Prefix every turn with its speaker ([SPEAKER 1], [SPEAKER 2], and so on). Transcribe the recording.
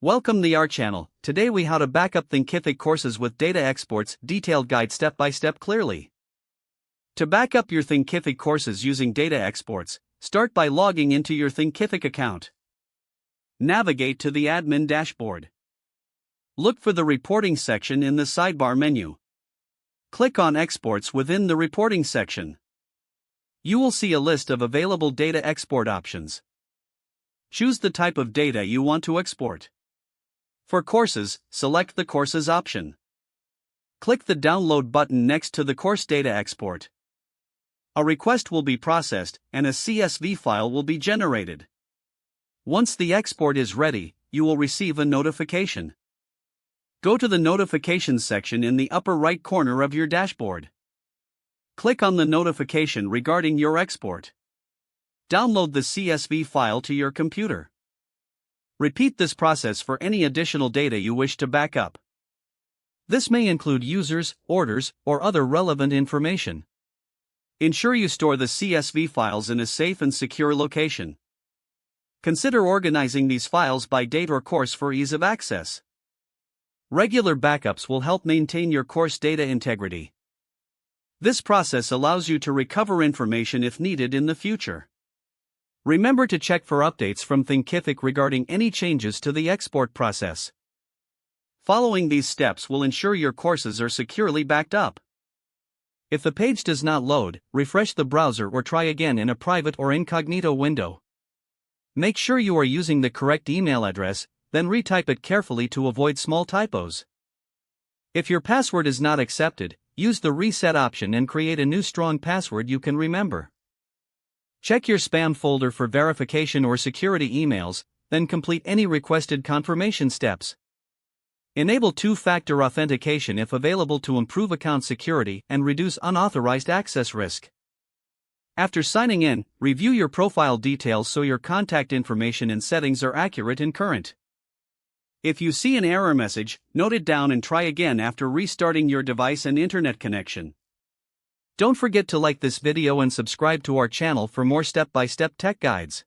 [SPEAKER 1] Welcome to our channel. Today we how to backup Thinkific courses with data exports, detailed guide step by step clearly. To backup your Thinkific courses using data exports, start by logging into your Thinkific account. Navigate to the admin dashboard. Look for the reporting section in the sidebar menu. Click on exports within the reporting section. You will see a list of available data export options. Choose the type of data you want to export. For courses, select the Courses option. Click the Download button next to the course data export. A request will be processed, and a CSV file will be generated. Once the export is ready, you will receive a notification. Go to the Notifications section in the upper right corner of your dashboard. Click on the notification regarding your export. Download the CSV file to your computer. Repeat this process for any additional data you wish to back up. This may include users, orders, or other relevant information. Ensure you store the CSV files in a safe and secure location. Consider organizing these files by date or course for ease of access. Regular backups will help maintain your course data integrity. This process allows you to recover information if needed in the future. Remember to check for updates from Thinkific regarding any changes to the export process. Following these steps will ensure your courses are securely backed up. If the page does not load, refresh the browser or try again in a private or incognito window. Make sure you are using the correct email address, then retype it carefully to avoid small typos. If your password is not accepted, use the reset option and create a new strong password you can remember. Check your spam folder for verification or security emails, then complete any requested confirmation steps. Enable two-factor authentication if available to improve account security and reduce unauthorized access risk. After signing in, review your profile details so your contact information and settings are accurate and current. If you see an error message, note it down and try again after restarting your device and internet connection. Don't forget to like this video and subscribe to our channel for more step-by-step tech guides.